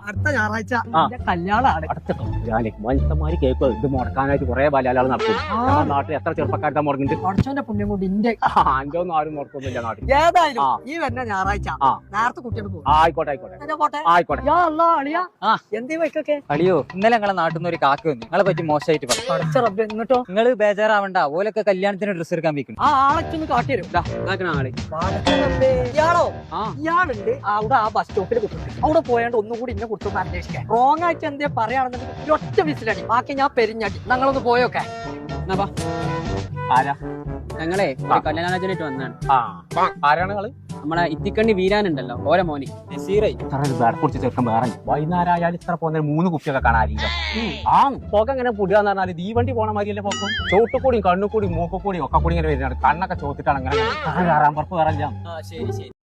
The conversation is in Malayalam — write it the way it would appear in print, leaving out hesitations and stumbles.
അടുത്ത ഞായറാഴ്ച കല്യാണമാണ്. മനുഷ്യന്മാര് കേക്ക് ഇത് മുടക്കാനായിട്ട് കുറെ ബലാലാൾ നടക്കും. നാട്ടിൽ എത്ര ചെറുപ്പക്കാരുടെ മുടങ്ങുന്നുണ്ട്. കുറച്ചോന്റെ പുണ്യം കൊണ്ട് ഇന്റെ അന്റെ ഒന്നും ആരും മുടക്കൊന്നുമില്ല നാട്ടിൽ. ഏതായാലും ഈ വരുന്ന ഞായറാഴ്ച നേരത്തെ കുട്ടിയോട് പോകും. ആയിക്കോട്ടെ ആയിക്കോട്ടെ. എന്തേ വൈക്കൊക്കെ അളിയോ, ഇന്നലെ ഞങ്ങളെ നാട്ടിൽ നിന്ന് ഒരു കാക്ക വന്നു. നിങ്ങളെ പറ്റി മോശമായിട്ട് പറഞ്ഞു. എന്നിട്ടോ നിങ്ങൾ ബേജാറാവണ്ട, ഓലൊക്കെ കല്യാണത്തിന് ഡ്രസ്സ് എടുക്കാൻ വെക്കുന്നു. ആ ആളൊക്കെ കാട്ടിത്തരും. ആള് ഇയാളോ ഇയാളുണ്ട് അവിടെ ആ ബസ് സ്റ്റോപ്പിൽ കുത്തുണ്ട്. അവിടെ പോയാണ്ട് ഒന്നുകൂടി ഇന്നെ കുറിച്ചൊന്ന് അന്വേഷിക്കാൻ. റോങ് ആയിട്ട് എന്തേ പറയുകയാണെന്നുണ്ടെങ്കിൽ ഒറ്റ വിസിലടി, ബാക്കി ഞാൻ പെരിഞ്ഞടി. ഞങ്ങളൊന്ന് പോയോക്കെ. ആരാ? ഞങ്ങളെ കല്യാണാലോചനയായിട്ട് വന്നാണ്. ആരാണ് നിങ്ങള്? നമ്മളെ ഇത്തിക്കണ്ണി വീരാനുണ്ടല്ലോ, ഓരോ മോനി നസീറേ. കുറിച്ച് ചെറുക്കം വേറെ വൈകുന്നേരം ആയാലും ഇത്ര പോകുന്ന 3 കുപ്പിയൊക്കെ കാണാറില്ല. പുക ഇങ്ങനെ പുടിയാന്ന് പറഞ്ഞാല് തീവണ്ടി പോണ മാതിരിയല്ലേ പോക്കും. ചോട്ടുകൂടിയും കണ്ണുകൂടിയും മൂക്കുകൂടിയും ഒക്കെ കൂടി ഇങ്ങനെ വരുന്നതാണ്. കണ്ണൊക്കെ ചോത്തിട്ടാണ് അങ്ങനെ കയറാൻ പുറപ്പ് കയറാൻ. ശരി ശരി.